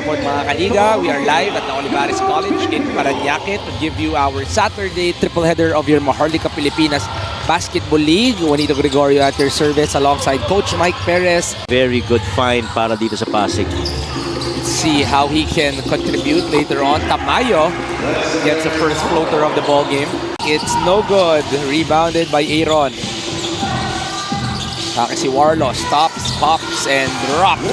hapon mga kaliga. We are live at the Olivares College in Parañaque to give you our Saturday triple header of your Maharlika Pilipinas Basketball League. Juanito Gregorio at your service alongside Coach Mike Perez. Very good find para dito sa Pasig. Let's see how he can contribute later on. Tamayo gets the first floater of the ball game. It's no good. Rebounded by Aaron. Si Warlo stops, pops, and drops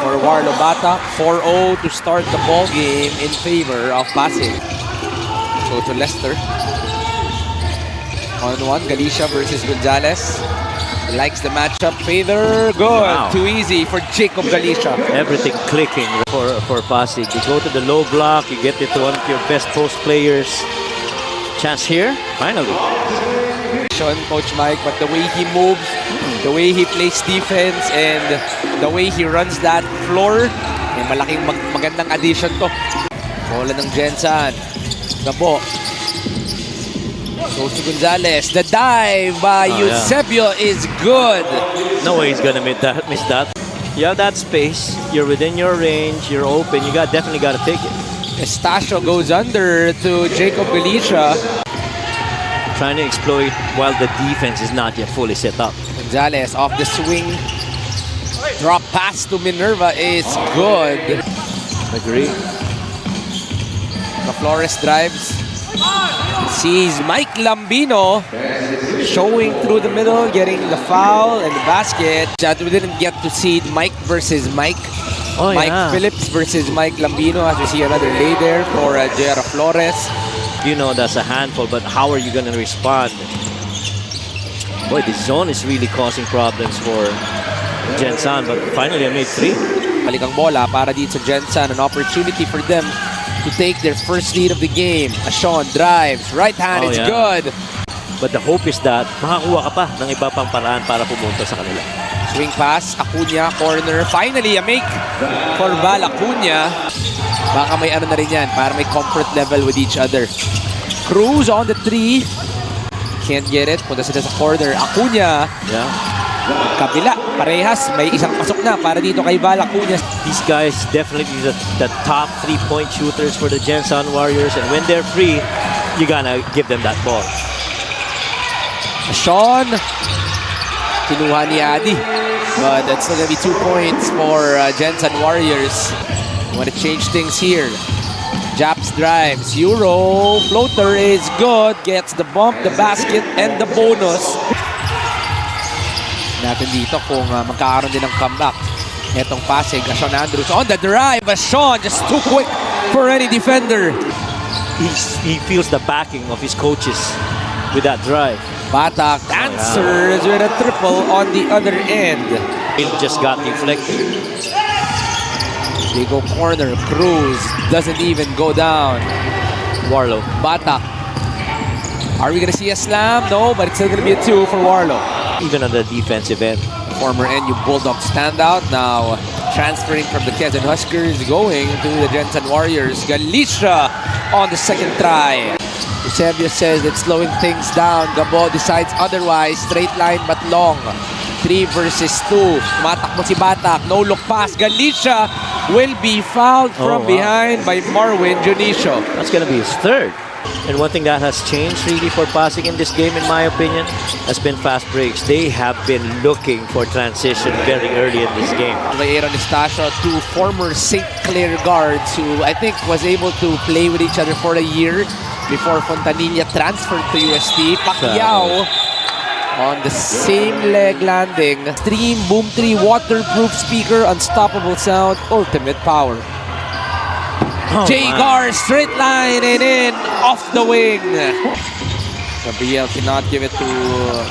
for Warlo Bata. 4-0 to start the ball game in favor of Pasig. So to Lester. On one, Galicia versus Gonzalez. Likes the matchup. Feather, good. Wow. Too easy for Jacob Galicia. Everything clicking for Pasig. You go to the low block, you get it to one of your best post players. Chance here, finally. Coach Mike, but the way he moves, the way he plays defense, and the way he runs that floor, may malaking magandang addition to. Bola ng Jensen. Gabo. Goes to Gonzalez. The dive by Eusebio is good. No way he's gonna miss that. You have that space. You're within your range. You're open. You definitely got to take it. Estacio goes under to Jacob Galicia. Trying to exploit while the defense is not yet fully set up. Gonzalez off the swing. Drop pass to Minerva is good. Agree. The Flores drives. Sees Mike Lambino showing through the middle, getting the foul and the basket. We didn't get to see Mike versus Mike. Mike Phillips versus Mike Lambino, as we see another lay there for J.R. Flores. You know that's a handful, but how are you going to respond? Boy, the zone is really causing problems for Jensen, but finally I made three. Balik ang bola para dito sa Jensen. An opportunity for them to take their first lead of the game. Ashawn drives. Right hand, it's good. But the hope is that makakuha ka pa ng iba pang paraan para pumunta sa kanila. Swing pass, Acuna, corner. Finally, a make for Val Acuna. Baka may ano na rin yan, para may comfort level with each other. Cruz on the three. Can't get it. Punta sila sa corner. Acuna. Yeah. Kabila. Parehas. May isang pasok na para dito kay Val Acuna. These guys definitely the top 3-point shooters for the Jensen Warriors. And when they're free, you gotta give them that ball. Sean. Kinuha ni Adi. But that's still gonna be 2 points for Jensen Warriors. Want to change things here. Japs drives. Euro. Floater is good. Gets the bump, the basket, and the bonus. Natin dito kung magkakaroon din ng comeback. Etong Pasig. Sean Andrews on the drive. Sean just too quick for any defender. He feels the backing of his coaches with that drive. Batak answers with a triple on the other end. It just got deflected. They go corner. Cruz doesn't even go down. Warlo. Batak. Are we going to see a slam? No, but it's still going to be a 2 for Warlo. Even on the defensive end. Former NU Bulldog standout. Now transferring from the Quezon Huskers, going to the Jensen Warriors. Galicia on the second try. Eusebio says it's slowing things down. Gabo decides otherwise. Straight line but long. 3 versus 2. Matakbo si Batak. No look pass. Galicia will be fouled from behind by Marwin Junicio. That's going to be his third. And one thing that has changed really for Pasig in this game, in my opinion, has been fast breaks. They have been looking for transition very early in this game. Aaron Estacio, 2 former St. Clair guards who I think was able to play with each other for a year before Fontanilla transferred to UST. Pacquiao on the same leg landing. Stream, Boom 3, waterproof speaker, unstoppable sound, ultimate power. Jagar, straight line and in, off the wing. Gabriel cannot give it to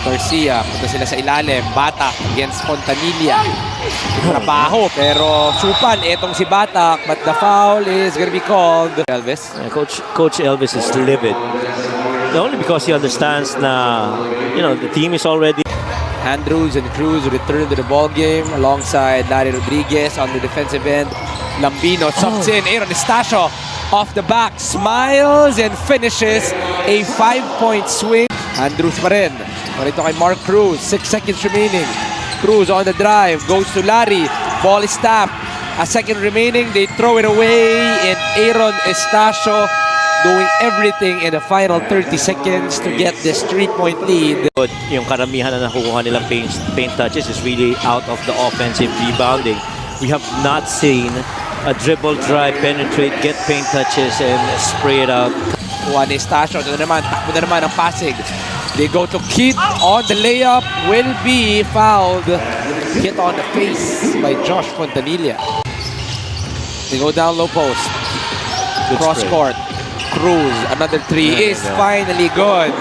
Garcia. Punta sila sa ilalim. Batak against Fontanilla. Trabaho, pero supal etong si Batak. But the foul is gonna be called. Elvis. Coach Elvis is livid. Only because he understands na, the team is already. Andrews and Cruz return to the ball game alongside Larry Rodriguez on the defensive end. Lambino chops in. Aaron Estacio off the back, smiles and finishes a 5-point swing. Andrews pa rin. Marito kay Mark Cruz. 6 seconds remaining. Cruz on the drive. Goes to Larry. Ball is tapped. A second remaining. They throw it away. And Aaron Estacio doing everything in the final 30 seconds to get this 3-point lead. But yung karamihan na nakukuha nilang paint touches is really out of the offensive rebounding. We have not seen a dribble drive, penetrate, get paint touches, and spray it out. Juan Estacio, ito naman, takbo na naman ang Pasig. They go to Kid on the layup, will be fouled. Hit on the face by Josh Fontanilla. They go down low post. Good Cross spray. court. Cruz, another three There you is go. finally good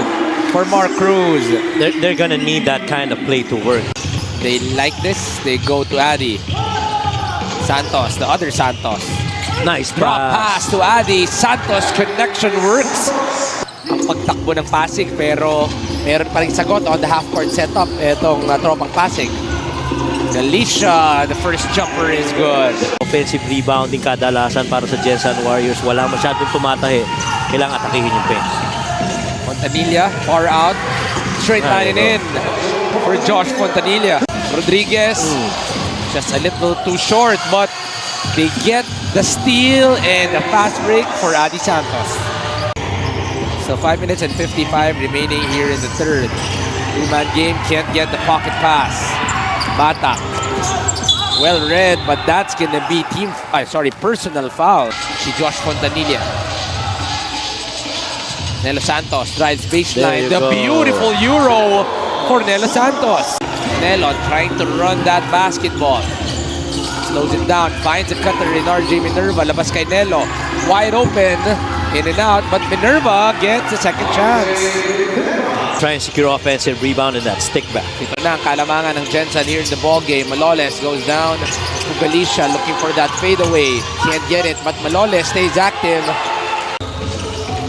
for Mark Cruz. They're gonna need that kind of play to work. They like this, they go to Adi. Santos, the other Santos. Nice Drop pass to Adi. Santos connection works. Ang pagtakbo ng Pasig pero meron pa rin sagot on the half-court setup itong tropang Pasig. Galicia, the first jumper is good. Offensive rebounding kadalasan para sa Gensan Warriors. Wala masyadong tumatahi. Kailangan atakihin yung paint. Fontanilla, far out. Straight line in for Josh Fontanilla. Rodriguez, just a little too short, but they get the steal and a fast break for Adi Santos. So 5 minutes and 55 remaining here in the third. Two-man game, can't get the pocket pass. Bata. Well read, but that's gonna be personal foul. Si Josh Fontanilla. Nelo Santos drives baseline. There The you go. beautiful Euro for Nelo Santos. Nelo trying to run that basketball. Slows it down, finds a cutter in RJ Minerva. Labas kay Nelo. Wide open, in and out, but Minerva gets a second chance. Try and secure offensive rebound and that stick back. Ito na ang kalamangan ng Gensan here in the ball game. Maloles goes down to Galicia looking for that fadeaway. Can't get it, but Maloles stays active.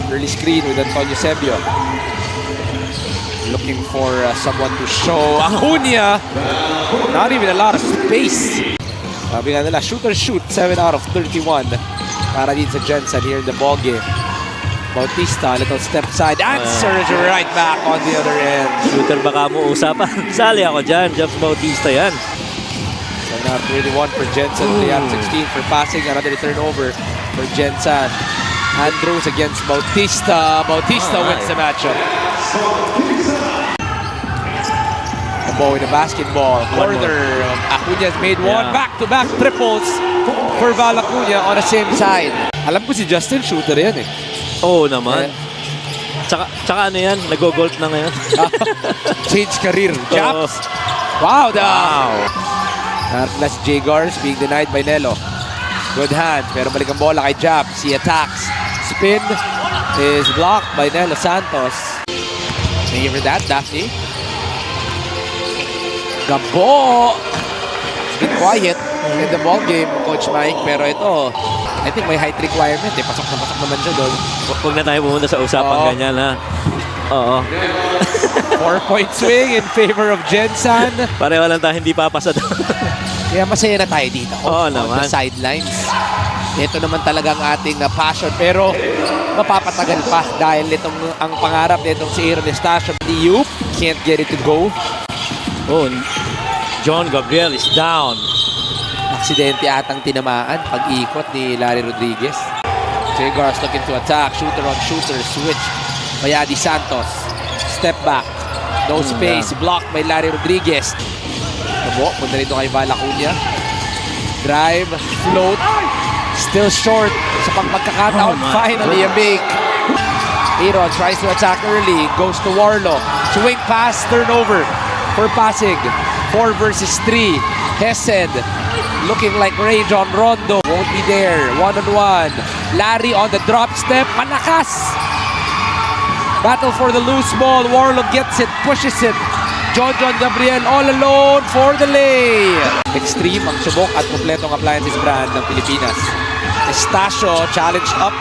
Early screen with Antonio Sebio. Looking for someone to show. Acuna! Not even a lot of space. Sabi nga nila, shoot or shoot. 7 out of 31 para din sa Gensan here in the ball game. Bautista, little step side. Answers right back on the other end. Shooter baka mo usapan. Sali ako dyan. Jumps Bautista yan. So not really one for Gensan. They have 16 for passing. Another turnover for Gensan. Andrews against Bautista. Bautista wins the matchup. The ball in the basketball. Corner. Acuña's made one. Back-to-back triples for Val Acuña on the same side. Alam ko si Justin shooter yan eh. Oo naman. Tsaka ano yan? Nag-golf na ngayon. Change career. Japs. Wow. Carlos Jagars being denied by Nelo. Good hand. Pero balik ang bola kay Japs. He attacks. Spin is blocked by Nelo Santos. Thank you for that, Daphne. Gabo. It's been quiet in the ball game, Coach Mike. Pero ito, I think may height requirement. Pasok naman siya doon. Huwag na tayo pumunta sa usapang ganyan, ha? Oo. 4-point swing in favor of Gensan. Pareho lang tayo hindi papasa doon. Kaya masaya na tayo dito. Oo on naman. the sidelines. Ito naman talagang ating passion. Pero mapapatagal pa dahil itong ang pangarap nitong si Aaron Estacio. Diup can't get it to go. Oh, John Gabriel is down. Aksidente atang tinamaan pag-ikot ni Larry Rodriguez. Jagars looking to attack. Shooter on shooter. Switch by Adi Santos. Step back. No space. Blocked by Larry Rodriguez. Tabo. Punta rito kay Val Acuña. Drive. Float. Still short sa pagkakataon. Finally a make. Aaron tries to attack early. Goes to Warlock. Swing pass. Turnover for Pasig. 4 versus 3. Hesed looking like Ray John Rondo. Won't be there. One-on-one. Larry on the drop step. Malakas. Battle for the loose ball. Warlock gets it. Pushes it. John Gabriel all alone for the lay. Extreme ang subok at kompletong appliances brand ng Pilipinas. Estacio challenged up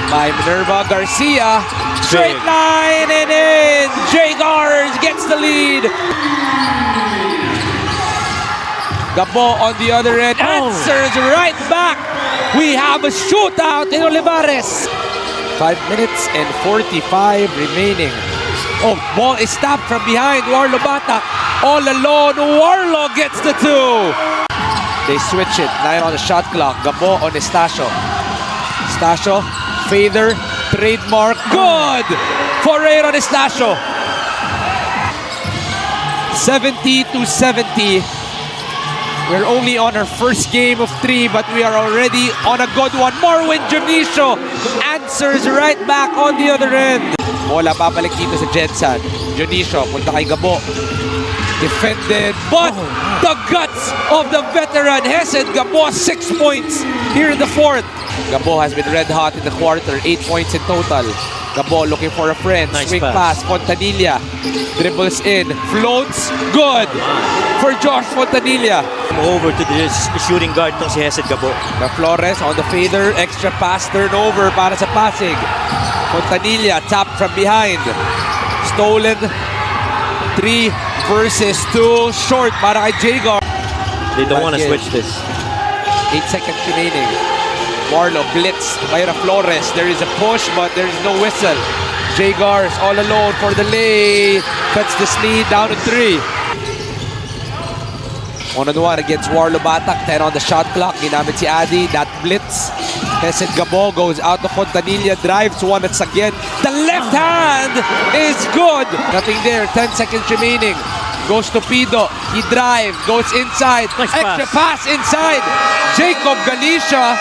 by Minerva Garcia. Straight line and in. Jagars gets the lead. Gabo on the other end. Answers right back. We have a shootout in Olivares. 5 minutes and 45 remaining. Oh, ball is stopped from behind. Warlo Bata all alone. Warlo gets the 2. They switch it. 9 on the shot clock. Gabo on Estacio. Estacio, Fader, trademark. Good! For Aaron Estacio. 70-70. We're only on our first game of 3, but we are already on a good one. Marwin Junicio answers right back on the other end. Bola babalik dito sa Jensen. Junicio, punta kay Gabo. Defended, but the guts of the veteran Hesed Gabo, 6 points here in the fourth. Gabo has been red hot in the quarter, 8 points in total. Gabo looking for a friend, Nice swing pass. pass, Fontanilla dribbles in, floats, good for Josh Fontanilla. Over to the shooting guard tong si Hesed Gabo. The Flores on the fader, extra pass turnover para sa Pasig. Fontanilla tap from behind, stolen, 3 versus 2, short para kay Jagar. They don't want to Again. switch this. 8 seconds remaining. Marlo blitz by Flores. There is a push, but there is no whistle. Jagars all alone for the lay. Cuts the lead down to 3. 1-on-1 against Warlo Batak. 10 on the shot clock. Ginamit si Adi. That blitz. Hesed Gabo goes out to Fontanilla. Drives one. It's again. The left hand is good. Nothing there. 10 seconds remaining. Goes to Pido. He drives. Goes inside. Nice Extra pass. pass inside. Jacob Galicia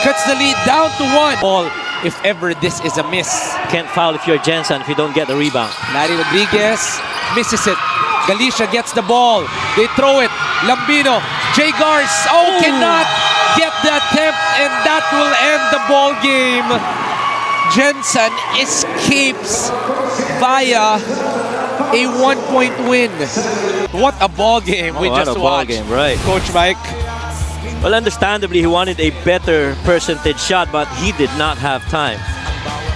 cuts the lead down to 1. Ball, if ever this is a miss. Can't foul if you're Jensen if you don't get the rebound. Larry Rodriguez misses it. Galicia gets the ball. They throw it. Lambino. Jagars. Cannot get the attempt, and that will end the ball game. Jensen escapes via a 1-point win. What a ball game we What just a ball watched. game, right. Coach Mike. Well, understandably, he wanted a better percentage shot, but he did not have time.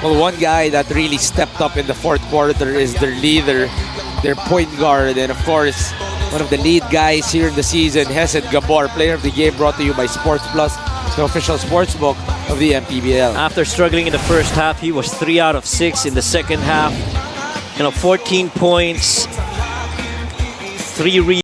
Well, one guy that really stepped up in the fourth quarter is their leader, their point guard, and of course, one of the lead guys here in the season, Hesed Gabor, player of the game, brought to you by Sports Plus, the official sportsbook of the MPBL. After struggling in the first half, he was 3 out of 6 in the second half. 14 points, 3 rebounds.